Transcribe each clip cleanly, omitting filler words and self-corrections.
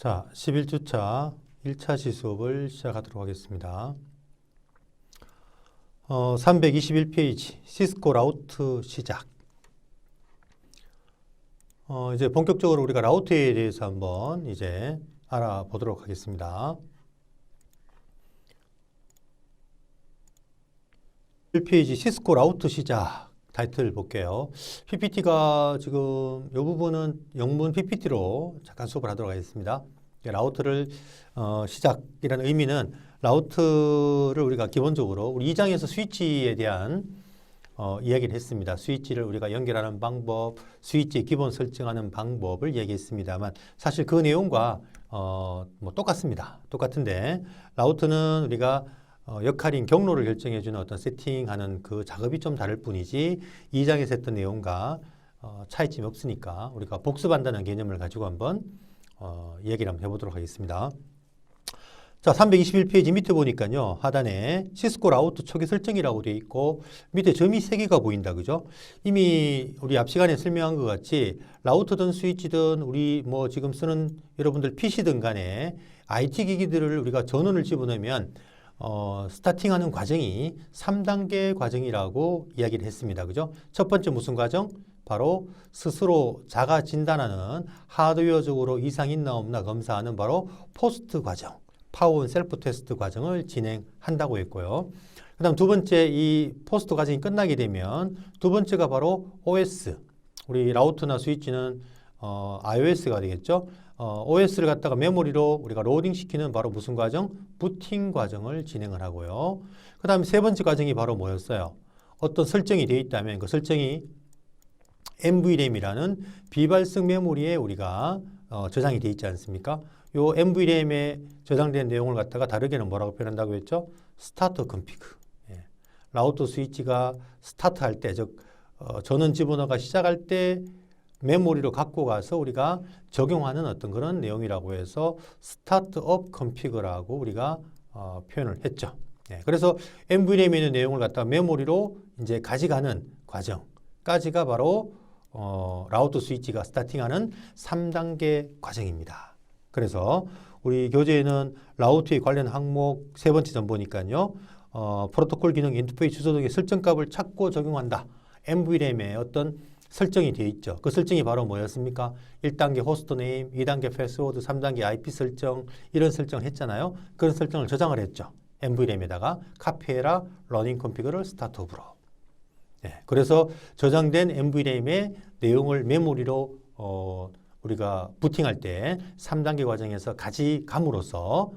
자, 11주차 1차 시수업을 시작하도록 하겠습니다. 321페이지 시스코 라우트 시작. 이제 본격적으로 우리가 라우트에 대해서 한번 이제 알아보도록 하겠습니다. 1페이지 시스코 라우트 시작. 타이틀 볼게요. PPT가 지금 이 부분은 영문 PPT로 잠깐 수업을 하도록 하겠습니다. 라우트를 시작이라는 의미는 라우트를 우리가 기본적으로 우리 2장에서 스위치에 대한 이야기를 했습니다. 스위치를 우리가 연결하는 방법, 스위치 기본 설정하는 방법을 얘기했습니다만 사실 그 내용과 뭐 똑같습니다. 똑같은데 라우트는 우리가 역할인 경로를 결정해주는 어떤 세팅하는 그 작업이 좀 다를 뿐이지 2장에서 했던 내용과 차이점이 없으니까 우리가 복습한다는 개념을 가지고 한번 얘기를 한번 해보도록 하겠습니다. 자, 321페이지 밑에 보니까요. 하단에 시스코 라우트 초기 설정이라고 되어 있고 밑에 점이 3개가 보인다. 그죠? 이미 우리 앞 시간에 설명한 것 같이 라우트든 스위치든 우리 뭐 지금 쓰는 여러분들 PC든 간에 IT 기기들을 우리가 전원을 집어넣으면 스타팅하는 과정이 3단계 과정이라고 이야기를 했습니다. 그죠? 첫 번째 무슨 과정? 바로 스스로 자가 진단하는 하드웨어적으로 이상 있나 없나 검사하는 바로 포스트 과정, 파워온 셀프 테스트 과정을 진행한다고 했고요. 그 다음 두 번째 이 포스트 과정이 끝나게 되면 두 번째가 바로 OS, 우리 라우터나 스위치는 iOS가 되겠죠. OS를 갖다가 메모리로 우리가 로딩 시키는 바로 무슨 과정? 부팅 과정을 진행을 하고요. 그 다음에 세 번째 과정이 바로 뭐였어요? 어떤 설정이 되어 있다면 그 설정이 NVRAM이라는 비발성 메모리에 우리가 저장이 되어 있지 않습니까? 요 NVRAM에 저장된 내용을 갖다가 다르게는 뭐라고 표현한다고 했죠? 스타트 컨피그. 예. 라우터 스위치가 스타트할 때, 즉 전원 집어넣어가 시작할 때 메모리로 갖고 가서 우리가 적용하는 어떤 그런 내용이라고 해서 스타트업 컨피그라고 우리가 표현을 했죠. 예. 그래서 NVRAM에 있는 내용을 갖다가 메모리로 이제 가져가는 과정까지가 바로 라우터 스위치가 스타팅하는 3단계 과정입니다. 그래서 우리 교재에는 라우터에 관련 항목 세 번째 점 보니까요. 프로토콜 기능 인터페이스 주소 등의 설정값을 찾고 적용한다. NVRAM에 어떤 설정이 되어 있죠. 그 설정이 바로 뭐였습니까? 1단계 호스트 네임, 2단계 패스워드, 3단계 IP 설정 이런 설정을 했잖아요. 그런 설정을 저장을 했죠. NVRAM에다가 카피해라 러닝 컨피그를 스타트업으로. 네, 그래서 저장된 NVRAM의 내용을 메모리로 우리가 부팅할 때 3단계 과정에서 가져감으로써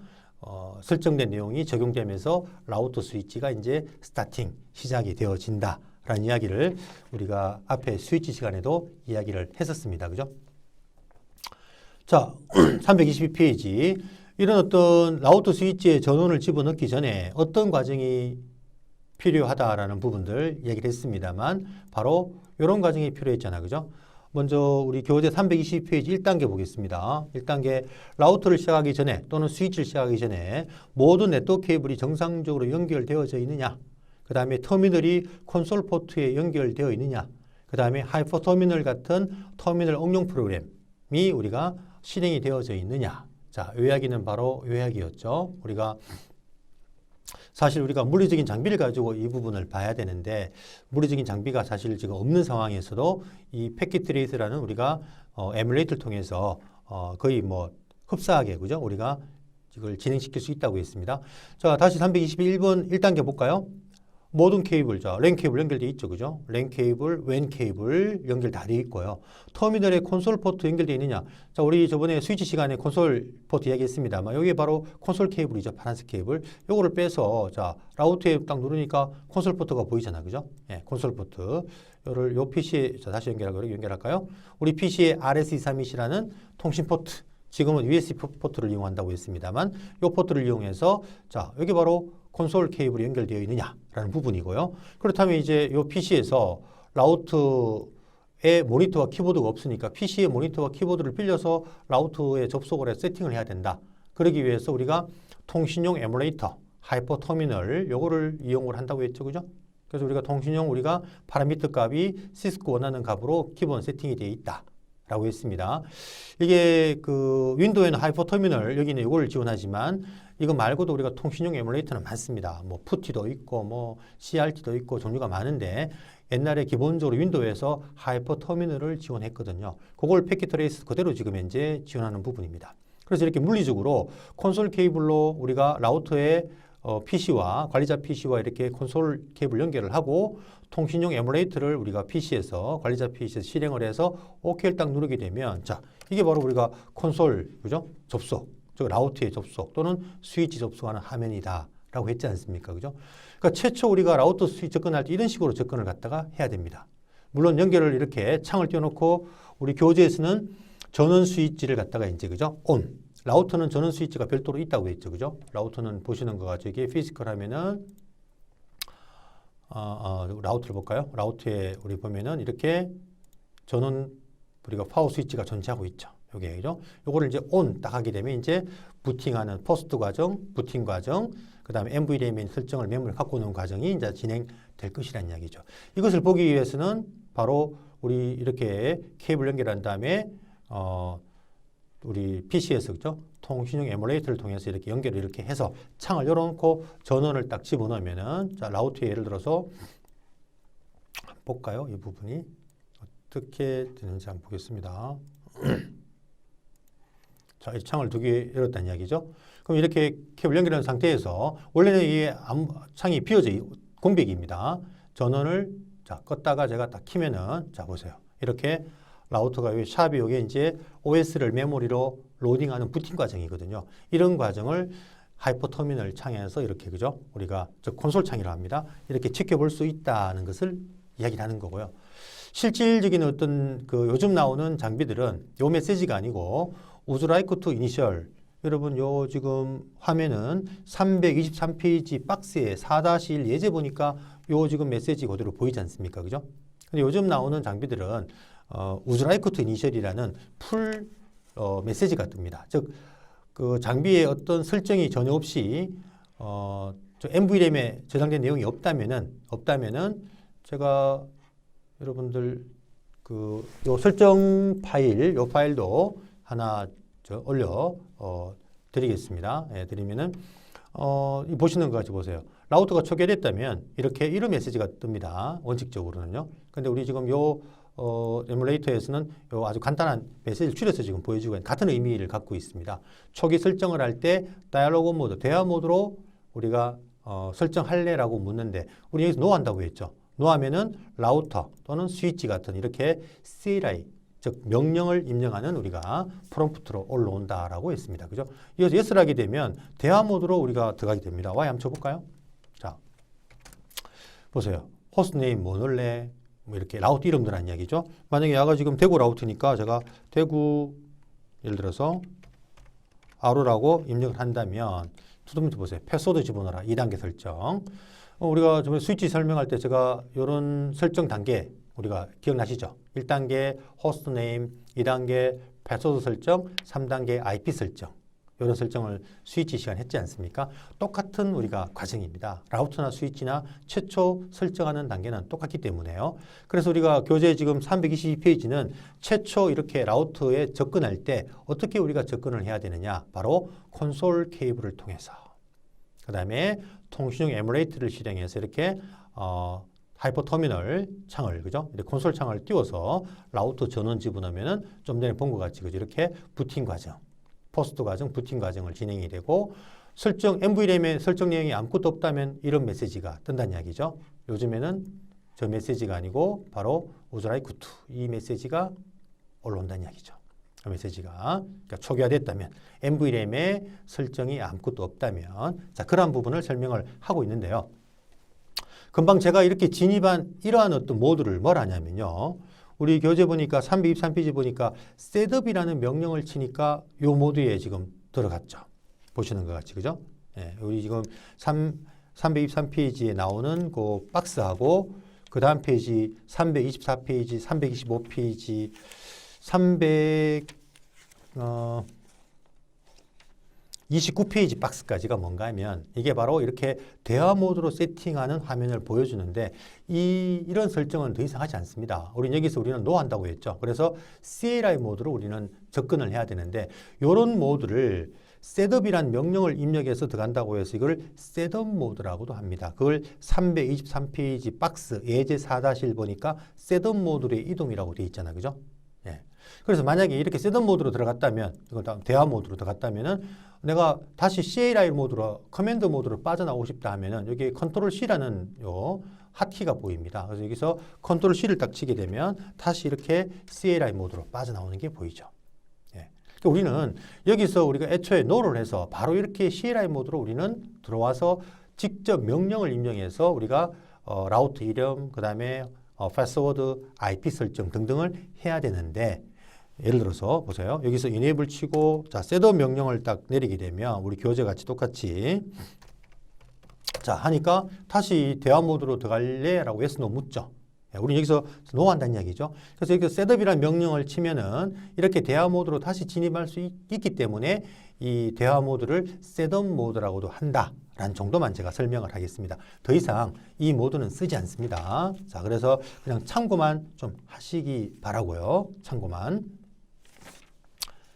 설정된 내용이 적용되면서 라우터 스위치가 이제 스타팅, 시작이 되어진다. 라는 이야기를 우리가 앞에 스위치 시간에도 이야기를 했었습니다. 그죠? 자, 322페이지. 이런 어떤 라우터 스위치에 전원을 집어넣기 전에 어떤 과정이 필요하다라는 부분들 얘기를 했습니다만 바로 이런 과정이 필요했잖아요. 그죠? 먼저 우리 교재 320페이지 1단계 보겠습니다. 1단계 라우터를 시작하기 전에 또는 스위치를 시작하기 전에 모든 네트워크 케이블이 정상적으로 연결되어져 있느냐. 그 다음에 터미널이 콘솔 포트에 연결되어 있느냐. 그 다음에 하이퍼 터미널 같은 터미널 응용 프로그램이 우리가 실행이 되어져 있느냐. 자, 이 이야기는 바로 이 이야기였죠. 사실 우리가 물리적인 장비를 가지고 이 부분을 봐야 되는데 물리적인 장비가 사실 지금 없는 상황에서도 이 패킷 트레이스라는 우리가 에뮬레이터를 통해서 거의 뭐 흡사하게 그죠? 우리가 이걸 진행시킬 수 있다고 했습니다. 자, 다시 321번 1단계 볼까요? 모든 케이블, 자, 랜 케이블 연결되어 있죠. 그죠? 랜 케이블, 웬 케이블 연결 다 되어 있고요. 터미널에 콘솔 포트 연결되어 있느냐. 자, 우리 저번에 스위치 시간에 콘솔 포트 이야기했습니다만 여기 바로 콘솔 케이블이죠. 파란색 케이블. 요거를 빼서 자, 라우터에 딱 누르니까 콘솔 포트가 보이잖아. 그죠? 예, 콘솔 포트. 요를 요 PC에 자, 다시 연결할까요? 우리 PC에 RS232C라는 통신 포트. 지금은 USB 포트를 이용한다고 했습니다만 요 포트를 이용해서 자, 여기 바로 콘솔 케이블이 연결되어 있느냐라는 부분이고요. 그렇다면 이제 이 PC에서 라우터에 모니터와 키보드가 없으니까 PC의 모니터와 키보드를 빌려서 라우터에 접속을 해서 세팅을 해야 된다. 그러기 위해서 우리가 통신용 에뮬레이터, 하이퍼 터미널 요거를 이용을 한다고 했죠. 그죠? 그래서 우리가 통신용 우리가 파라미터 값이 시스코 원하는 값으로 기본 세팅이 되어 있다. 라고 했습니다. 이게 그 윈도우에는 하이퍼터미널 여기는 이걸 지원하지만 이거 말고도 우리가 통신용 에뮬레이터는 많습니다. 뭐 푸티도 있고 뭐 CRT도 있고 종류가 많은데 옛날에 기본적으로 윈도우에서 하이퍼터미널을 지원했거든요. 그걸 패킷 트레이스 그대로 지금 현재 지원하는 부분입니다. 그래서 이렇게 물리적으로 콘솔 케이블로 우리가 라우터에 PC와 관리자 PC와 이렇게 콘솔 케이블 연결을 하고 통신용 에뮬레이터를 우리가 PC에서 관리자 PC에서 실행을 해서 OK를 딱 누르게 되면 자 이게 바로 우리가 콘솔 그죠 접속 즉 라우터의 접속 또는 스위치 접속하는 화면이다라고 했지 않습니까 그죠? 그러니까 최초 우리가 라우터 스위치 접근할 때 이런 식으로 접근을 갖다가 해야 됩니다. 물론 연결을 이렇게 창을 띄워놓고 우리 교재에서는 전원 스위치를 갖다가 이제 그죠 온 라우터는 전원 스위치가 별도로 있다고 했죠 그죠? 라우터는 보시는 거 같죠 이게 피지컬 하면은 라우터를 볼까요? 라우터에 우리 보면은 이렇게 전원 우리가 파워 스위치가 존재하고 있죠. 요게 그죠? 요거를 이제 온 딱 하게 되면 이제 부팅하는 포스트 과정, 부팅 과정, 그다음에 NVDMA 설정을 메모리에 갖고 오는 과정이 이제 진행될 것이라는 이야기죠. 이것을 보기 위해서는 바로 우리 이렇게 케이블 연결한 다음에 우리 PC에서 그죠? 통신용 에뮬레이터를 통해서 이렇게 연결을 이렇게 해서 창을 열어놓고 전원을 딱 집어넣으면은 자 라우터에 예를 들어서 볼까요? 이 부분이 어떻게 되는지 한번 보겠습니다. 자, 이 창을 두 개 열었다는 이야기죠. 그럼 이렇게 케이블 연결한 상태에서 원래는 이 창이 비어져 공백입니다. 전원을 자 껐다가 제가 딱 키면은 자 보세요. 이렇게 라우터가 이 샵이 요게 이제 OS를 메모리로 로딩하는 부팅 과정이거든요. 이런 과정을 하이퍼터미널 창에서 이렇게 그죠? 우리가 저 콘솔 창이라고 합니다. 이렇게 지켜볼 수 있다는 것을 이야기를 하는 거고요. 실질적인 어떤 그 요즘 나오는 장비들은 요 메시지가 아니고 우즈라이크 투 이니셜 여러분 요 지금 화면은 323페이지 박스에 4-1 예제 보니까 요 지금 메시지 그대로 보이지 않습니까? 그죠? 근데 요즘 나오는 장비들은 우즈라이크 투 이니셜이라는 풀 메시지가 뜹니다. 즉, 그 장비에 어떤 설정이 전혀 없이 저 NVRAM에 저장된 내용이 없다면은 제가 여러분들 그 요 설정 파일, 요 파일도 하나 올려 드리겠습니다. 예, 드리면은 보시는 거 같이 보세요. 라우터가 초기화됐다면 이렇게 이런 메시지가 뜹니다. 원칙적으로는요. 근데 우리 지금 요 에뮬레이터에서는 요 아주 간단한 메시지를 줄여서 지금 보여주고 같은 의미를 갖고 있습니다. 초기 설정을 할 때 다이얼로그 모드, 대화 모드로 우리가 설정할래라고 묻는데 우리 여기서 노 한다고 했죠. 노 하면은 라우터 또는 스위치 같은 이렇게 CLI 즉 명령을 입력하는 우리가 프롬프트로 올라온다라고 했습니다. 그죠? 이어서 yes를 하게 되면 대화 모드로 우리가 들어가게 됩니다. Y 한번 쳐볼까요? 자, 보세요. 호스트 네임 뭐 넣을래? 뭐 이렇게 라우터 이름 넣으라는 이야기죠. 만약에 야가 지금 대구 라우터니까 제가 대구 예를 들어서 아로라고 입력을 한다면 투도면트 보세요. 패스워드 집어넣어라. 2단계 설정. 우리가 저번에 스위치 설명할 때 제가 이런 설정 단계 우리가 기억나시죠? 1단계 호스트 네임, 2단계 패스워드 설정, 3단계 IP 설정. 이런 설정을 스위치 시간 했지 않습니까? 똑같은 우리가 과정입니다. 라우터나 스위치나 최초 설정하는 단계는 똑같기 때문에요. 그래서 우리가 교재 지금 322페이지는 최초 이렇게 라우터에 접근할 때 어떻게 우리가 접근을 해야 되느냐? 바로 콘솔 케이블을 통해서. 그 다음에 통신용 에뮬레이터를 실행해서 이렇게 하이퍼터미널 창을 그죠? 이렇게 콘솔 창을 띄워서 라우터 전원 집어넣으면은 좀 전에 본 것 같이 그죠? 이렇게 부팅 과정, 포스트 과정, 부팅 과정을 진행이 되고 설정 NVRAM의 설정 내용이 아무것도 없다면 이런 메시지가 뜬다는 이야기죠. 요즘에는 저 메시지가 아니고 바로 우즈라이크 투 이 메시지가 올라온다는 이야기죠. 그 메시지가 그러니까 초기화됐다면 NVRAM의 설정이 아무것도 없다면 자 그러한 부분을 설명을 하고 있는데요. 금방 제가 이렇게 진입한 이러한 어떤 모드를 뭘 하냐면요. 우리 교재 보니까 323페이지 보니까 셋업이라는 명령을 치니까 이 모드에 지금 들어갔죠. 보시는 것 같이 그죠? 예, 우리 지금 323페이지에 나오는 그 박스하고 그 다음 페이지 324페이지, 325페이지, 300 29페이지 박스까지가 뭔가 하면 이게 바로 이렇게 대화 모드로 세팅하는 화면을 보여주는데 이런 설정은 더 이상 하지 않습니다. 우리는 노 한다고 했죠. 그래서 CLI 모드로 우리는 접근을 해야 되는데 이런 모드를 셋업이란 명령을 입력해서 들어간다고 해서 이걸 셋업 모드라고도 합니다. 그걸 323페이지 박스 예제 4-1 보니까 셋업 모드의 이동이라고 되어 있잖아요. 그죠? 예. 그래서 만약에 이렇게 셋업 모드로 들어갔다면, 이거 대화 모드로 들어갔다면은 내가 다시 CLI 모드로, 커맨드 모드로 빠져나오고 싶다 하면은 여기 컨트롤 C라는 요 핫키가 보입니다. 그래서 여기서 컨트롤 C를 딱 치게 되면 다시 이렇게 CLI 모드로 빠져나오는 게 보이죠. 예. 그러니까 우리는 여기서 우리가 애초에 노를 해서 바로 이렇게 CLI 모드로 우리는 들어와서 직접 명령을 입력해서 우리가 라우트 이름, 그 다음에 패스워드, IP 설정 등등을 해야 되는데 예를 들어서 보세요. 여기서 enable 치고 자 셋업 명령을 딱 내리게 되면 우리 교재 같이 똑같이 자 하니까 다시 대화 모드로 들어갈래? 라고 yes, no 묻죠. 우리 여기서 no 한다는 이야기죠. 그래서 여기서 셋업이라는 명령을 치면은 이렇게 대화 모드로 다시 진입할 수 있기 때문에 이 대화 모드를 셋업 모드라고도 한다라는 정도만 제가 설명을 하겠습니다. 더 이상 이 모드는 쓰지 않습니다. 자, 그래서 그냥 참고만 좀 하시기 바라고요. 참고만.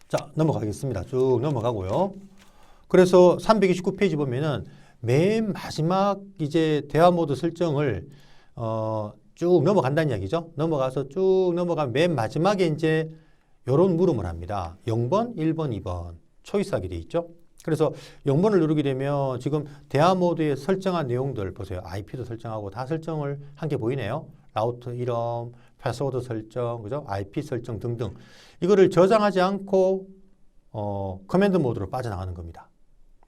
자, 넘어가겠습니다. 쭉 넘어가고요. 그래서 329페이지 보면은 맨 마지막 이제 대화 모드 설정을 쭉 넘어간다는 이야기죠. 넘어가서 쭉 넘어가면 맨 마지막에 이제 이런 물음을 합니다. 0번, 1번, 2번 초이스하게 돼 있죠. 그래서 0번을 누르게 되면 지금 대화 모드에 설정한 내용들 보세요. IP도 설정하고 다 설정을 한 게 보이네요. 라우터 이름, 패스워드 설정, 그죠? IP 설정 등등. 이거를 저장하지 않고 커맨드 모드로 빠져나가는 겁니다.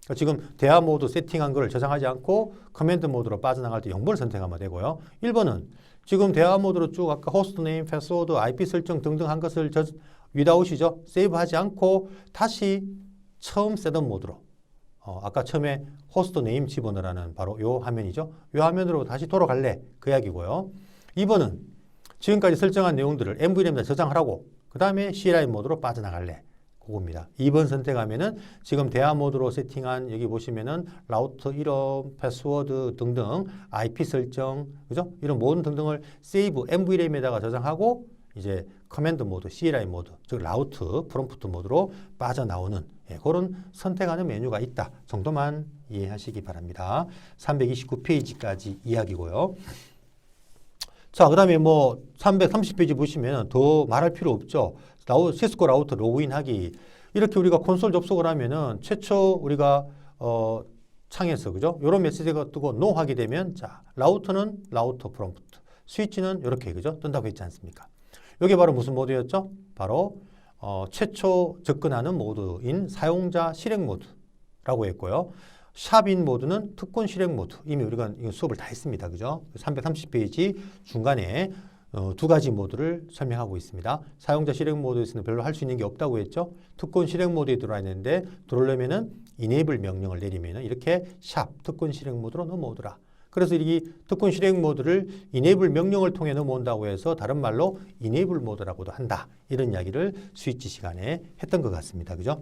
그러니까 지금 대화 모드 세팅한 거를 저장하지 않고 커맨드 모드로 빠져나갈 때 0번을 선택하면 되고요. 1번은 지금 대화 모드로 쭉 아까 호스트 네임, 패스워드, IP 설정 등등 한 것을 위다웃이죠. 세이브하지 않고 다시 처음 셋업 모드로 아까 처음에 호스트 네임 집어넣으라는 바로 요 화면이죠. 요 화면으로 다시 돌아갈래? 그 이야기고요. 2번은 지금까지 설정한 내용들을 NVMe에 저장하라고 그 다음에 CLI 모드로 빠져나갈래? 그겁니다. 2번 선택하면은 지금 대화 모드로 세팅한 여기 보시면은 라우터 이름, 패스워드 등등 IP 설정, 그죠? 이런 모든 등등을 세이브 NVMe에다가 저장하고 이제 커맨드 모드, CLI 모드, 즉 라우트, 프롬프트 모드로 빠져나오는 그런 선택하는 메뉴가 있다 정도만 이해하시기 바랍니다. 329페이지까지 이야기고요. 자, 그 다음에 뭐 330페이지 보시면 더 말할 필요 없죠. 시스코 라우터 로그인하기 이렇게 우리가 콘솔 접속을 하면은 최초 우리가 창에서 그죠? 이런 메시지가 뜨고 no 하게 되면 자 라우터는 라우터 프롬프트, 스위치는 이렇게 그죠? 뜬다고 했지 않습니까? 이게 바로 무슨 모드였죠? 바로 최초 접근하는 모드인 사용자 실행 모드라고 했고요. 샵인 모드는 특권 실행 모드. 이미 우리가 수업을 다 했습니다. 그죠? 330페이지 중간에 두 가지 모드를 설명하고 있습니다. 사용자 실행 모드에서는 별로 할 수 있는 게 없다고 했죠. 특권 실행 모드에 들어와 있는데 들어오려면은 enable 명령을 내리면은 이렇게 샵 특권 실행 모드로 넘어오더라. 그래서 이 특권 실행 모드를 enable 명령을 통해 넘어온다고 해서 다른 말로 enable 모드라고도 한다. 이런 이야기를 스위치 시간에 했던 것 같습니다. 그죠?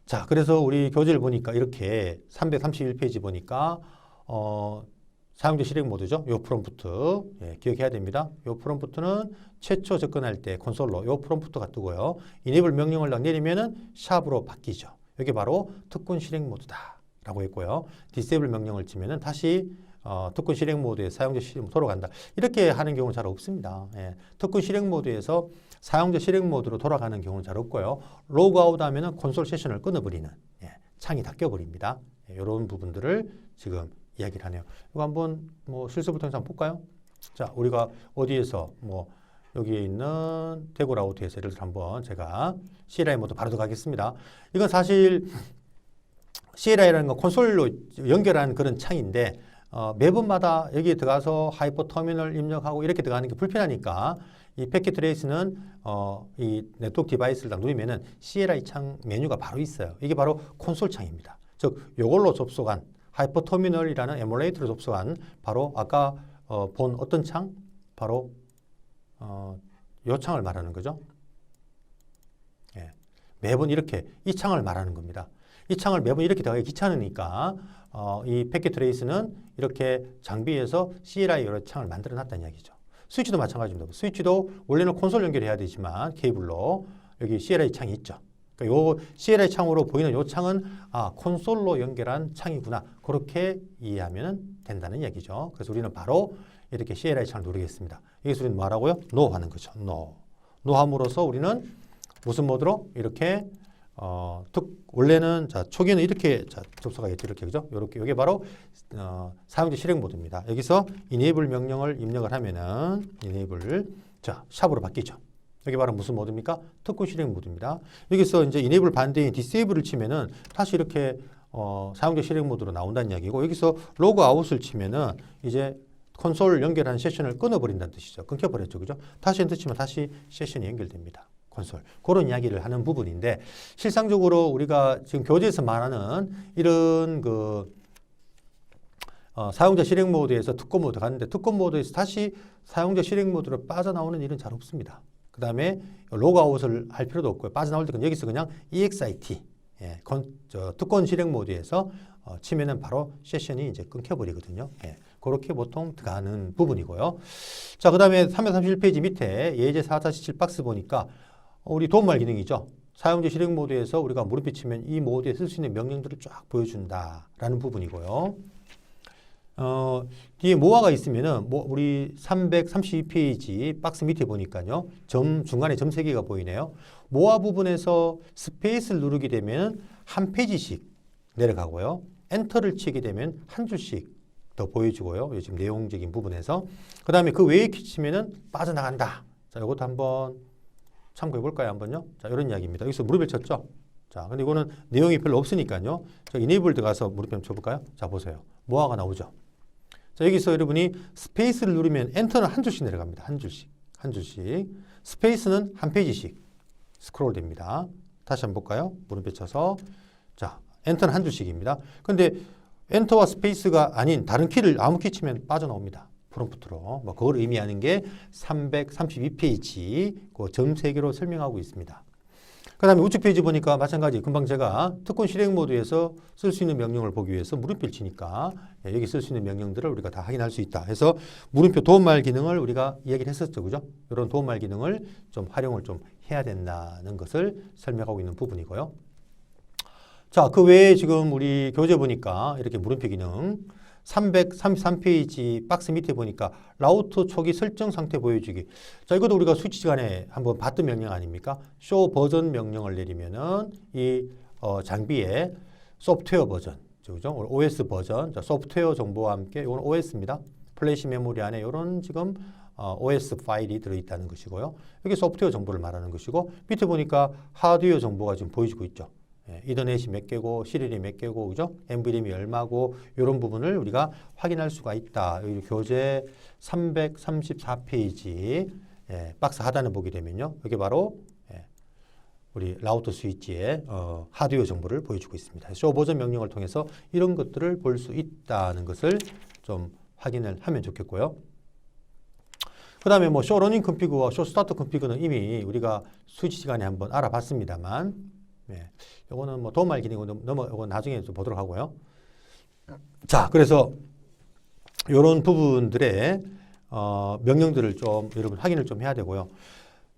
자, 그래서 우리 교재를 보니까 이렇게 331페이지 보니까 사용자 실행 모드죠. 요 프롬프트 기억해야 됩니다. 요 프롬프트는 최초 접근할 때 콘솔로 요 프롬프트가 뜨고요. enable 명령을 내리면은 샵으로 바뀌죠. 이게 바로 특권 실행 모드다라고 했고요. disable 명령을 치면은 다시 특권 실행 모드에 사용자 실행 모드로 돌아간다. 이렇게 하는 경우는 잘 없습니다. 특권 실행 모드에서 사용자 실행 모드로 돌아가는 경우는 잘 없고요. 로그아웃 하면은 콘솔 세션을 끊어버리는 창이 닫혀버립니다. 이런 부분들을 지금 이야기를 하네요. 이거 한번 뭐 실습을 통해서 한번 볼까요? 자, 우리가 어디에서 뭐 여기에 있는 대구 라우트에서 예를 들어 한번 제가 CLI 모드 바로 들어가겠습니다. 이건 사실 CLI라는 건 콘솔로 연결하는 그런 창인데 매번마다 여기에 들어가서 하이퍼 터미널 입력하고 이렇게 들어가는 게 불편하니까 이 패킷 트레이스는 이 네트워크 디바이스를 딱 누르면은 CLI 창 메뉴가 바로 있어요. 이게 바로 콘솔 창입니다. 즉 이걸로 접속한 하이퍼 터미널이라는 에뮬레이터로 접속한 바로 아까 본 어떤 창? 바로 이 창을 말하는 거죠. 매번 이렇게 이 창을 말하는 겁니다. 이 창을 매번 이렇게 들어가기 귀찮으니까 이 패킷 트레이스는 이렇게 장비에서 CLI 여러 창을 만들어 놨다는 이야기죠. 스위치도 마찬가지입니다. 스위치도 원래는 콘솔 연결해야 되지만 케이블로 여기 CLI 창이 있죠. 그러니까 요 CLI 창으로 보이는 요 창은 콘솔로 연결한 창이구나. 그렇게 이해하면 된다는 얘기죠. 그래서 우리는 바로 이렇게 CLI 창을 누르겠습니다. 여기서 우리는 뭐라고요? No 하는 거죠. No. No 함으로써 우리는 무슨 모드로? 이렇게 원래는 초기에는 이렇게 접속하겠죠. 이렇게 그죠? 이렇게 이게 바로 사용자 실행 모드입니다. 여기서 enable 명령을 입력을 하면은 enable 샵으로 바뀌죠. 여기 바로 무슨 모드입니까? 특권 실행 모드입니다. 여기서 이제 enable 반대인 disable을 치면은 다시 이렇게 사용자 실행 모드로 나온다는 이야기고 여기서 로그 아웃을 치면은 이제 콘솔 연결한 세션을 끊어버린다는 뜻이죠. 끊겨버렸죠. 그죠? 다시 엔터 치면 다시 세션이 연결됩니다. 콘솔. 그런 이야기를 하는 부분인데 실상적으로 우리가 지금 교재에서 말하는 이런 사용자 실행 모드에서 특권 모드 갔는데 특권 모드에서 다시 사용자 실행 모드로 빠져나오는 일은 잘 없습니다. 그 다음에 로그아웃을 할 필요도 없고요. 빠져나올 때 여기서 그냥 EXIT 특권 실행 모드에서 치면은 바로 세션이 이제 끊겨버리거든요. 그렇게 보통 들어가는 부분이고요. 자, 그 다음에 331페이지 밑에 예제 4-7 박스 보니까 우리 도움말 기능이죠. 사용자 실행 모드에서 우리가 물음표 치면 이 모드에 쓸 수 있는 명령들을 쫙 보여준다라는 부분이고요. 뒤에 모아가 있으면은 우리 332페이지 박스 밑에 보니까요. 중간에 점 3개가 보이네요. 모아 부분에서 스페이스를 누르게 되면 한 페이지씩 내려가고요. 엔터를 치게 되면 한 줄씩 더 보여주고요. 지금 내용적인 부분에서. 그 다음에 그 외에 치면은 빠져나간다. 자, 이것도 한번 참고해 볼까요? 한번요. 자, 이런 이야기입니다. 여기서 무릎을 쳤죠. 자, 근데 이거는 내용이 별로 없으니까요. 자, enable 들어가서 무릎 한번 쳐볼까요? 자, 보세요. 모아가 나오죠. 자, 여기서 여러분이 스페이스를 누르면 엔터는 한 줄씩 내려갑니다. 한 줄씩. 한 줄씩. 스페이스는 한 페이지씩 스크롤 됩니다. 다시 한번 볼까요? 무릎에 쳐서. 자, 엔터는 한 줄씩입니다. 근데 엔터와 스페이스가 아닌 다른 키를 아무 키 치면 빠져나옵니다. 프롬프트로. 그걸 의미하는 게 332페이지 그 점 3개로 설명하고 있습니다. 그 다음에 우측 페이지 보니까 마찬가지 금방 제가 특권 실행 모드에서 쓸 수 있는 명령을 보기 위해서 물음표를 치니까 여기 쓸 수 있는 명령들을 우리가 다 확인할 수 있다 해서 물음표 도움말 기능을 우리가 이야기를 했었죠. 그죠? 이런 도움말 기능을 좀 활용을 좀 해야 된다는 것을 설명하고 있는 부분이고요. 자, 그 외에 지금 우리 교재 보니까 이렇게 물음표 기능 333페이지 박스 밑에 보니까 라우터 초기 설정 상태 보여주기. 자, 이것도 우리가 스위치 시간에 한번 봤던 명령 아닙니까? 쇼 버전 명령을 내리면은 이 장비의 소프트웨어 버전, 그죠? OS 버전, 자, 소프트웨어 정보와 함께 이건 OS입니다. 플래시 메모리 안에 이런 지금 OS 파일이 들어있다는 것이고요. 여기 소프트웨어 정보를 말하는 것이고 밑에 보니까 하드웨어 정보가 지금 보여지고 있죠. 이더넷이 몇 개고 시리얼이 몇 개고 그죠? NVMe 얼마고 이런 부분을 우리가 확인할 수가 있다. 여기 교재 334페이지 박스 하단을 보게 되면요. 여기 바로 우리 라우터 스위치의 하드웨어 정보를 보여주고 있습니다. 쇼 버전 명령을 통해서 이런 것들을 볼 수 있다는 것을 좀 확인을 하면 좋겠고요. 그 다음에 쇼 러닝 컨피그와 쇼 스타트 컨피그는 이미 우리가 스위치 시간에 한번 알아봤습니다만 이거는 도움말 기능으로 이건 나중에 좀 보도록 하고요. 자, 그래서 이런 부분들의 명령들을 좀 여러분 확인을 좀 해야 되고요.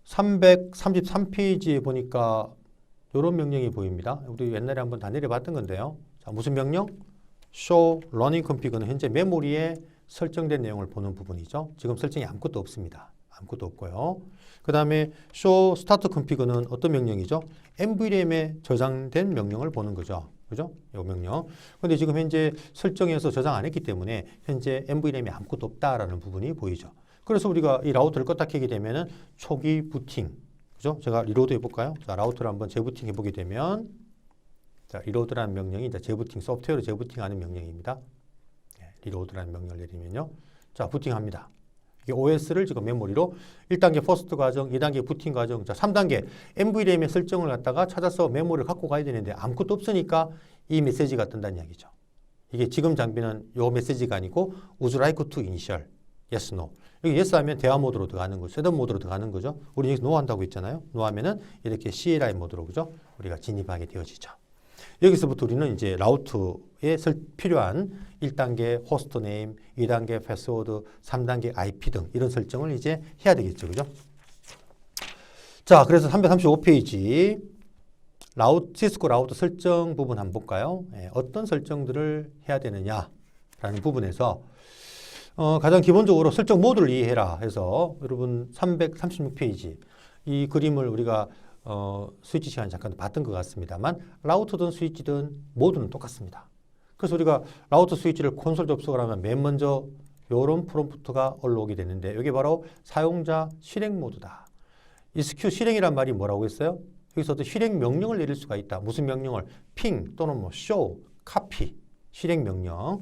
333페이지에 보니까 이런 명령이 보입니다. 우리 옛날에 한번 다 내려봤던 건데요. 자, 무슨 명령? show running config는 현재 메모리에 설정된 내용을 보는 부분이죠. 지금 설정이 아무것도 없습니다. 아무것도 없고요. 그 다음에 show start config는 어떤 명령이죠? NVRAM에 저장된 명령을 보는 거죠. 그죠? 이 명령. 근데 지금 현재 설정해서 저장 안 했기 때문에 현재 NVRAM에 아무것도 없다라는 부분이 보이죠. 그래서 우리가 이 라우터를 껐다 켜게 되면은 초기 부팅. 그죠? 제가 리로드 해볼까요? 자, 라우터를 한번 재부팅 해보게 되면 자, 리로드라는 명령이 이제 재부팅, 소프트웨어로 재부팅하는 명령입니다. 리로드라는 명령을 내리면요. 자, 부팅합니다. 이게 OS를 지금 메모리로 1단계 퍼스트 과정, 2단계 부팅 과정, 자, 3단계 NVRAM의 설정을 갖다가 찾아서 메모리를 갖고 가야 되는데 아무것도 없으니까 이 메시지가 뜬다는 이야기죠. 이게 지금 장비는 이 메시지가 아니고 Would you like to initial? Yes, no. 여기 yes 하면 대화 모드로 들어가는 거죠. 셋업 모드로 들어가는 거죠. 우리 여기서 no 한다고 했잖아요. no 하면은 이렇게 CLI 모드로 그죠? 우리가 진입하게 되어지죠. 여기서부터 우리는 이제 라우트에 필요한 1단계 호스트 네임, 2단계 패스워드, 3단계 IP 등 이런 설정을 이제 해야 되겠죠. 그죠? 자, 그래서 335페이지 시스코 라우터 설정 부분 한번 볼까요? 어떤 설정들을 해야 되느냐라는 부분에서 가장 기본적으로 설정 모드를 이해해라 해서 여러분 336페이지 이 그림을 우리가 스위치 시간에 잠깐 봤던 것 같습니다만 라우터든 스위치든 모드는 똑같습니다. 그래서 우리가 라우터 스위치를 콘솔 접속을 하면 맨 먼저 이런 프롬프트가 올라오게 되는데 이게 바로 사용자 실행 모드다. ESQ 실행이란 말이 뭐라고 했어요? 여기서 또 실행 명령을 내릴 수가 있다. 무슨 명령을? 핑 또는 뭐 show, copy 실행 명령.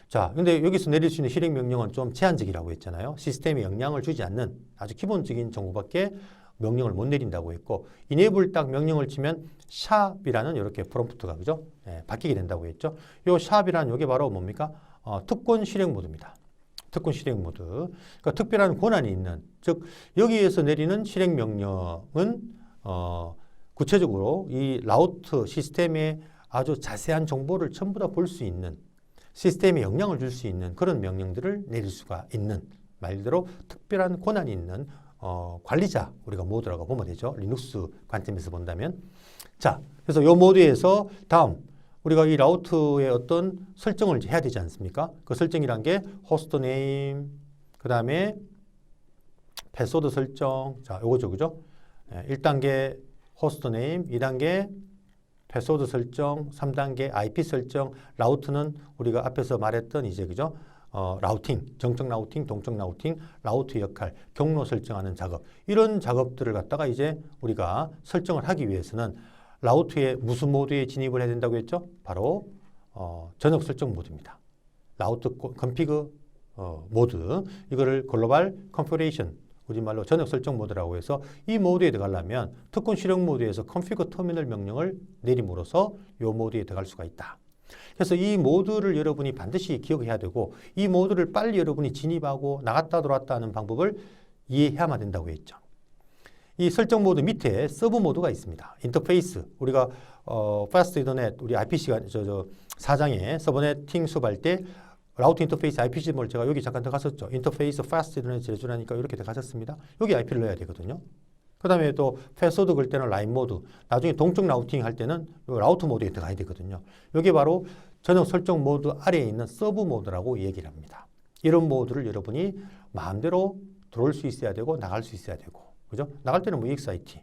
자, 근데 여기서 내릴 수 있는 실행 명령은 좀 제한적이라고 했잖아요. 시스템에 영향을 주지 않는 아주 기본적인 정보밖에 명령을 못 내린다고 했고, enable 딱 명령을 치면 샵이라는 이렇게 프롬프트가 그죠? 바뀌게 된다고 했죠. 요 샵이라는 요게 바로 뭡니까? 특권 실행 모드입니다. 특권 실행 모드. 그러니까 특별한 권한이 있는, 즉 여기에서 내리는 실행 명령은 구체적으로 이 라우트 시스템의 아주 자세한 정보를 전부 다 볼 수 있는, 시스템에 영향을 줄 수 있는 그런 명령들을 내릴 수가 있는, 말대로 특별한 권한이 있는 관리자 우리가 모드라고 보면 되죠. 리눅스 관점에서 본다면. 자, 그래서 이 모드에서 다음 우리가 이 라우트의 어떤 설정을 해야 되지 않습니까? 그 설정이란 게 호스트 네임, 그 다음에 패스워드 설정, 자, 요거죠, 그죠? 1단계 호스트 네임, 2단계 패스워드 설정, 3단계 IP 설정, 라우트는 우리가 앞에서 말했던 이제 그죠? 라우팅, 정적 라우팅, 동적 라우팅, 라우트 역할, 경로 설정하는 작업, 이런 작업들을 갖다가 이제 우리가 설정을 하기 위해서는 라우트에 무슨 모드에 진입을 해야 된다고 했죠? 바로 전역 설정 모드입니다. 라우트 컨피그 모드, 이거를 글로벌 컨피그레이션, 우리말로 전역 설정 모드라고 해서 이 모드에 들어가려면 특권 실행 모드에서 컨피그 터미널 명령을 내림으로써 이 모드에 들어갈 수가 있다. 그래서 이 모드를 여러분이 반드시 기억해야 되고, 이 모드를 빨리 여러분이 진입하고 나갔다 들어왔다 하는 방법을 이해해야만 된다고 했죠. 이 설정 모드 밑에 서브 모드가 있습니다. 인터페이스, 우리가 Fast Ethernet 우리 IPC가 4장에 서버네팅 수업할 때 라우트 인터페이스 IPC를 제가 여기 잠깐 들어갔었죠. 인터페이스 Fast Ethernet 제조라니까 이렇게 들어가셨습니다. 여기 IP를 넣어야 되거든요. 그 다음에 또 패스워드 걸 때는 라인 모드, 나중에 동적 라우팅 할 때는 라우트 모드에 들어가야 되거든요. 이게 바로 전용 설정 모드 아래에 있는 서브 모드라고 얘기를 합니다. 이런 모드를 여러분이 마음대로 들어올 수 있어야 되고 나갈 수 있어야 되고, 그죠? 나갈 때는 뭐 EXIT,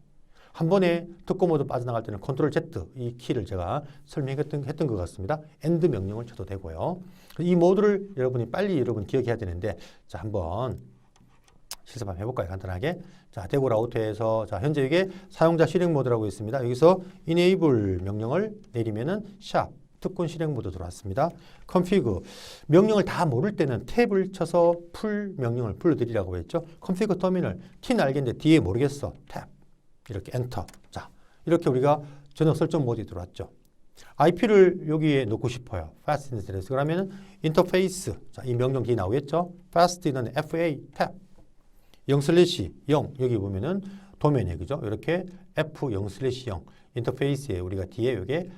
한 번에 특권 모드 빠져나갈 때는 컨트롤 Z 이 키를 제가 설명했던 것 같습니다. 엔드 명령을 쳐도 되고요. 이 모드를 여러분이 빨리 기억해야 되는데, 자, 한번 실습 한번 해볼까요? 간단하게. 자, 대구 라우터에서, 자, 현재 이게 사용자 실행 모드라고 있습니다. 여기서 enable 명령을 내리면은 샵 특권 실행 모드 들어왔습니다. config 명령을 다 모를 때는 탭을 쳐서 풀 명령을 불러드리라고 했죠. config 터미널 키는 알겠는데 뒤에 모르겠어. 탭 이렇게 엔터. 자, 이렇게 우리가 전역 설정 모드에 들어왔죠. IP를 여기에 넣고 싶어요. fast internet. 그러면은 인터페이스. 자, 이 명령 뒤에 나오겠죠. fast internet FA 탭 0/0 여기 보면은 도면에 그죠? 이렇게 F0/0 인터페이스에 우리가 뒤에 이게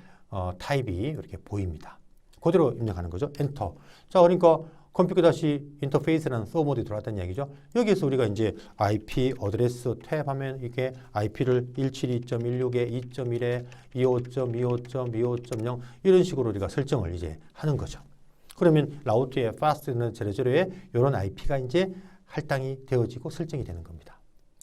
타입이 이렇게 보입니다. 그대로 입력하는 거죠. 엔터. 자, 그러니까 컴퓨터 다시 인터페이스라는 서버 모드에 들어왔다는 이야기죠. 여기에서 우리가 이제 IP 어드레스 탭 하면 이렇게 IP를 172.16에 2.1에 25.25.25.0 이런 식으로 우리가 설정을 이제 하는 거죠. 그러면 라우트의 fast는 제로제로에 이런 IP가 이제 할당이 되어지고 설정이 되는 겁니다.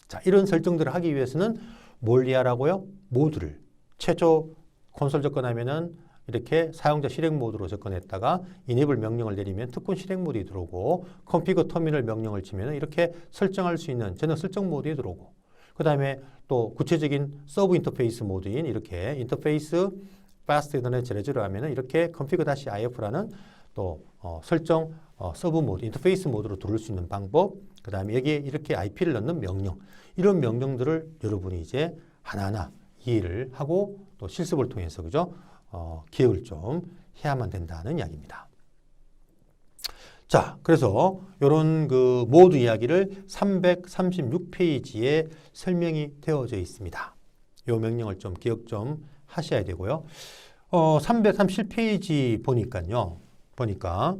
자, 이런 설정들을 하기 위해서는 뭘 이해하라고요? 모드를 최초 콘솔 접근하면은 이렇게 사용자 실행 모드로 접근했다가 enable 명령을 내리면 특권 실행 모드에 들어오고, config 터미널 명령을 치면 이렇게 설정할 수 있는 전역 설정 모드에 들어오고, 그 다음에 또 구체적인 서브 인터페이스 모드인 이렇게 인터페이스 fast ethernet 제로제로 하면은 이렇게 config-if라는 또 설정 서브 모드, 인터페이스 모드로 들어올 수 있는 방법, 그 다음에 여기에 이렇게 IP를 넣는 명령, 이런 명령들을 여러분이 이제 하나하나 이해를 하고 또 실습을 통해서 그죠? 기억을 좀 해야만 된다는 이야기입니다. 자, 그래서 이런 그 모드 이야기를 336페이지에 설명이 되어져 있습니다. 이 명령을 좀 기억 좀 하셔야 되고요. 337페이지 보니까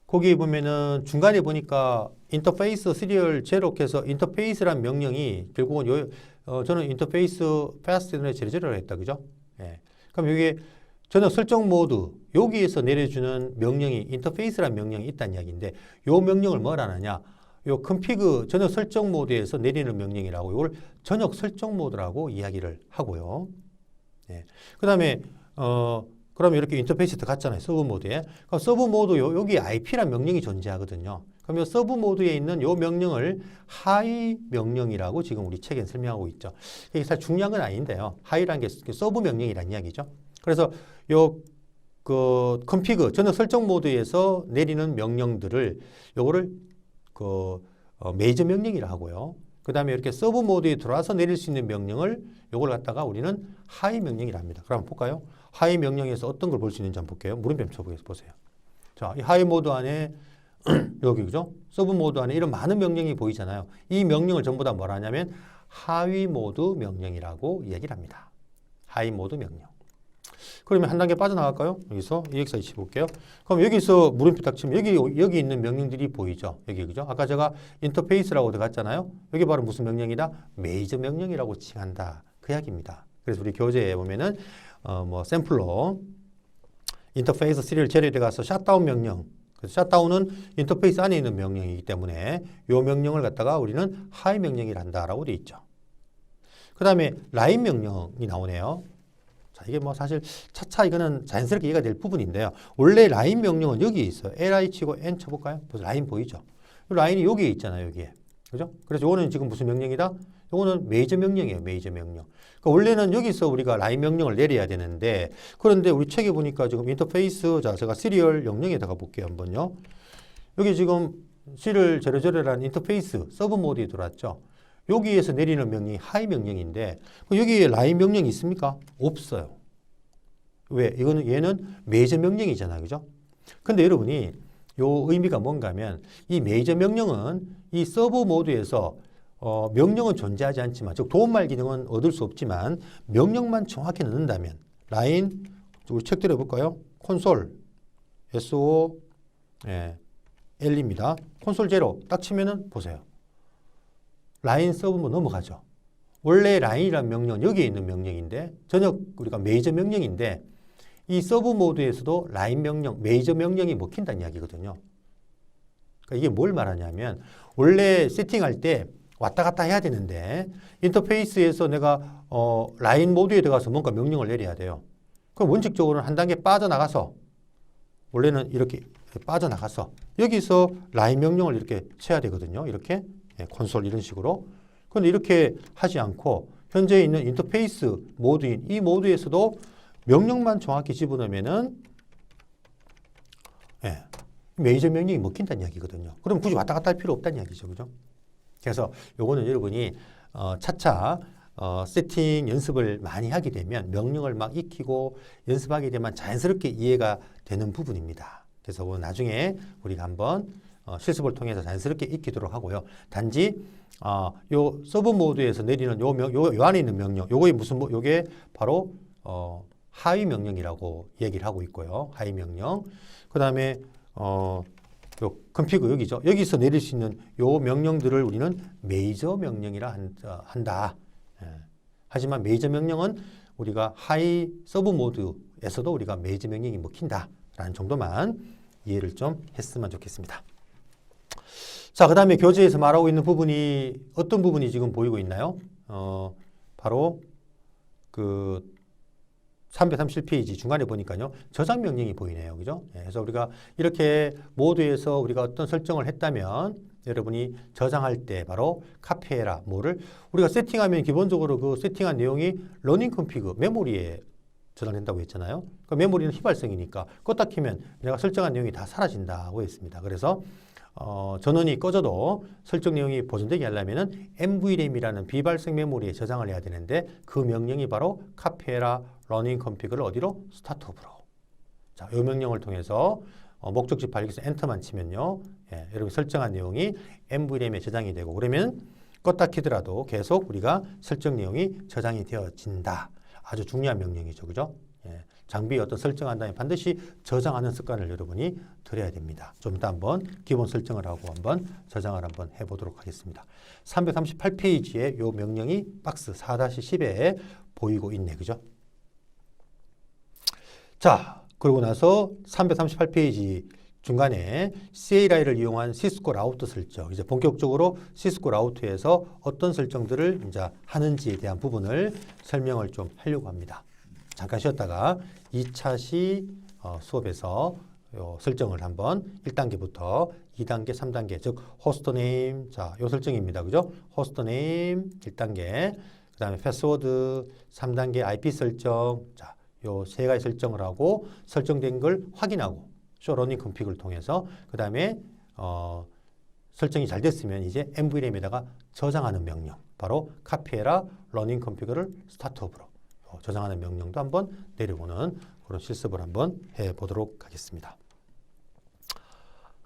거기 보면은 중간에 보니까 인터페이스 시리얼 제로해서 인터페이스란 명령이 결국은 저는 인터페이스 패스트에 제로제로를 했다, 그죠? 예. 그럼 여기 저는 설정 모드 여기에서 내려주는 명령이 인터페이스란 명령이 있다는 이야기인데 요 명령을 뭐라 하느냐? 요 config 저녁 설정 모드에서 내리는 명령이라고 이걸 저녁 설정 모드라고 이야기를 하고요. 예. 그다음에 그럼 이렇게 인터페이스 들어갔잖아요. 서브 모드에. 그럼 서브 모드 여기 IP란 명령이 존재하거든요. 그럼 이 서브 모드에 있는 요 명령을 하이 명령이라고 지금 우리 책에 설명하고 있죠. 이게 사실 중요한 건 아닌데요. 하이라는 게 서브 명령이라는 이야기죠. 그래서 config 저녁 설정 모드에서 내리는 명령들을 요거를 메이저 명령이라 하고요. 그 다음에 이렇게 서브 모드에 들어와서 내릴 수 있는 명령을 요걸 갖다가 우리는 하이 명령이라 합니다. 그럼 볼까요? 하이 명령에서 어떤 걸 볼 수 있는지 한번 볼게요. 물음표 쳐보세요. 자, 이 하이 모드 안에 여기 그죠? 서브 모드 안에 이런 많은 명령이 보이잖아요. 이 명령을 전부 다 뭐라 하냐면 하위 모드 명령이라고 얘기를 합니다. 하이 모드 명령. 그러면 한 단계 빠져나갈까요? 여기서 EX2 볼게요. 그럼 여기서 물음표 딱 치면 여기 있는 명령들이 보이죠? 여기 그죠? 아까 제가 인터페이스라고 들어갔잖아요. 여기 바로 무슨 명령이다? 메이저 명령이라고 칭한다. 그 이야기입니다. 그래서 우리 교재에 보면은 샘플로 인터페이스 시리얼 제로에 들어가서 샷다운 명령. 그래서 샷다운은 인터페이스 안에 있는 명령이기 때문에 이 명령을 갖다가 우리는 하이 명령이라 한다라고 되어 있죠. 그 다음에 라인 명령이 나오네요. 이게 사실 차차 이거는 자연스럽게 이해가 될 부분인데요. 원래 라인 명령은 여기에 있어요. li 치고 n 쳐볼까요? 벌써 라인 보이죠? 라인이 여기에 있잖아요. 여기에. 그죠? 그래서 이거는 지금 무슨 명령이다? 이거는 메이저 명령이에요. 메이저 명령. 그러니까 원래는 여기서 우리가 라인 명령을 내려야 되는데 그런데 우리 책에 보니까 지금 인터페이스 제가 시리얼 영역에다가 볼게요. 한번요. 여기 지금 시리얼 제로제로라는 인터페이스 서브 모드에 들어왔죠. 여기에서 내리는 명령이 하이 명령인데 여기에 라인 명령이 있습니까? 없어요. 왜? 얘는 메이저 명령이잖아요. 그죠? 근데 여러분이 요 의미가 뭔가 하면 이 메이저 명령은 이 서브 모드에서 명령은 존재하지 않지만 즉 도움말 기능은 얻을 수 없지만 명령만 정확히 넣는다면 라인 우리 책 들어볼까요? 콘솔 SO L입니다. 콘솔 제로 딱 치면은 보세요. 라인 서브로 넘어가죠. 원래 라인이라는 명령은 여기에 있는 명령인데 전혀 우리가 메이저 명령인데 이 서브 모드에서도 라인 명령, 메이저 명령이 먹힌다는 이야기거든요. 그러니까 이게 뭘 말하냐면 원래 세팅할 때 왔다 갔다 해야 되는데 인터페이스에서 내가 라인 모드에 들어가서 뭔가 명령을 내려야 돼요. 그럼 원칙적으로는 한 단계 빠져나가서 원래는 이렇게 빠져나가서 여기서 라인 명령을 이렇게 쳐야 되거든요. 이렇게 콘솔 이런 식으로. 그런데 이렇게 하지 않고 현재 있는 인터페이스 모드인 이 모드에서도 명령만 정확히 집어넣으면은 메이저 명령이 먹힌다는 이야기거든요. 그럼 굳이 왔다 갔다 할 필요 없다는 이야기죠. 그죠? 그래서 요거는 여러분이 차차 세팅 연습을 많이 하게 되면 명령을 막 익히고 연습하게 되면 자연스럽게 이해가 되는 부분입니다. 그래서 나중에 우리가 한번 실습을 통해서 자연스럽게 익히도록 하고요. 단지 요 서브 모드에서 내리는 요 안에 있는 명령, 요게 바로 하위 명령이라고 얘기를 하고 있고요. 하위 명령. 그다음에 요 config 여기죠. 여기서 내릴 수 있는 요 명령들을 우리는 메이저 명령이라 한다. 하지만 메이저 명령은 우리가 하이 서브 모드에서도 우리가 메이저 명령이 먹힌다라는 정도만 이해를 좀 했으면 좋겠습니다. 자, 그 다음에 교재에서 말하고 있는 부분이 어떤 부분이 지금 보이고 있나요? 바로 그 337페이지 중간에 보니까요. 저장 명령이 보이네요. 그죠? 그래서 우리가 이렇게 모드에서 우리가 어떤 설정을 했다면 여러분이 저장할 때 바로 카피해라 뭐를 우리가 세팅하면 기본적으로 그 세팅한 내용이 러닝 config 메모리에 저장된다고 했잖아요. 그 메모리는 휘발성이니까 껐다 키면 내가 설정한 내용이 다 사라진다고 했습니다. 그래서 전원이 꺼져도 설정 내용이 보존되게 하려면은 NVRAM이라는 비발성 메모리에 저장을 해야 되는데 그 명령이 바로 카피해라 러닝 config를 어디로? 스타트업으로. 자, 이 명령을 통해서 목적지 파일에서 엔터만 치면요. 여러분 설정한 내용이 NVRAM에 저장이 되고 그러면 껐다 키더라도 계속 우리가 설정 내용이 저장이 되어진다. 아주 중요한 명령이죠. 그죠? 장비 어떤 설정한 다음에 반드시 저장하는 습관을 여러분이 들여야 됩니다. 좀 이따 한번 기본 설정을 하고 한번 저장을 한번 해보도록 하겠습니다. 338페이지에 요 명령이 박스 4-10에 보이고 있네. 그죠? 자, 그러고 나서 338페이지 중간에 CLI를 이용한 시스코 라우터 설정, 이제 본격적으로 시스코 라우터에서 어떤 설정들을 이제 하는지에 대한 부분을 설명을 좀 하려고 합니다. 잠깐 쉬었다가 2차 시 수업에서 요 설정을 한번 1단계부터 2단계, 3단계, 즉 호스트 네임, 자, 요 설정입니다. 그죠? 호스트 네임 1단계, 그 다음에 패스워드 3단계 IP 설정, 자, 요 세 가지 설정을 하고 설정된 걸 확인하고 쇼 러닝 컨피그를 통해서 그 다음에 설정이 잘 됐으면 이제 NVRAM에다가 저장하는 명령, 바로 카피해라 러닝 컨피그를 스타트업으로 저장하는 명령도 한번 내려보는 그런 실습을 한번 해보도록 하겠습니다.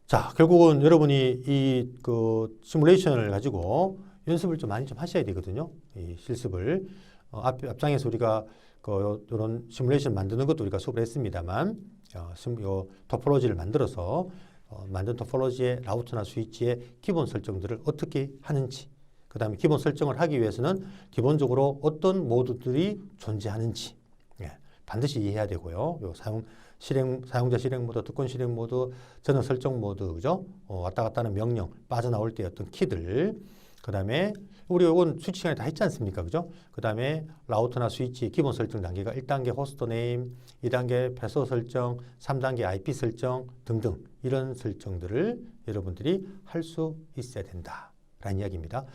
자, 결국은 여러분이 이 그 시뮬레이션을 가지고 연습을 좀 많이 좀 하셔야 되거든요. 이 실습을 앞장에서 우리가 이런 시뮬레이션 만드는 것도 우리가 수업을 했습니다만, 요 토폴로지를 만들어서 만든 토폴로지의 라우터나 스위치의 기본 설정들을 어떻게 하는지, 그 다음에 기본 설정을 하기 위해서는 기본적으로 어떤 모드들이 존재하는지 반드시 이해해야 되고요. 요 사용자 실행 모드, 특권 실행 모드, 전원 설정 모드, 그죠? 왔다 갔다 하는 명령, 빠져나올 때 어떤 키들, 그 다음에 우리 요건 스위치 시간에 다 했지 않습니까? 그죠? 그 다음에 라우터나 스위치 기본 설정 단계가 1단계 호스트 네임, 2단계 패스워드 설정, 3단계 IP 설정 등등 이런 설정들을 여러분들이 할 수 있어야 된다라는 이야기입니다.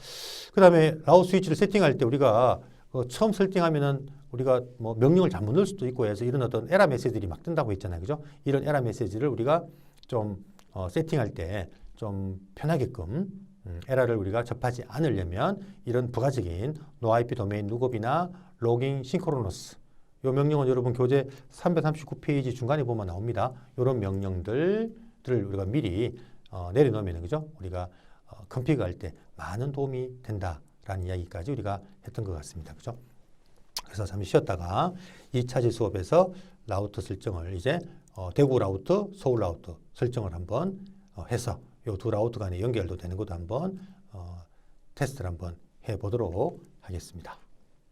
그 다음에 라우터 스위치를 세팅할 때 우리가 처음 설정하면은 우리가 뭐 명령을 잘못 넣을 수도 있고 해서 이런 어떤 에러 메시지들이 막 뜬다고 했잖아요. 그죠? 이런 에러 메시지를 우리가 좀 세팅할 때 좀 편하게끔 에러를 우리가 접하지 않으려면 이런 부가적인 NoIP 도메인 룩업이나 로깅 싱크로너스 이 명령은 여러분 교재 339페이지 중간에 보면 나옵니다. 이런 명령들을 우리가 미리 내려놓으면 그죠? 우리가 컨피그 할 때 많은 도움이 된다라는 이야기까지 우리가 했던 것 같습니다. 그죠? 그래서 잠시 쉬었다가 2차지 수업에서 라우터 설정을 이제 대구 라우터, 서울 라우터 설정을 한번 해서 이 두 라우터 간의 연결도 되는 것도 한번 테스트를 한번 해보도록 하겠습니다.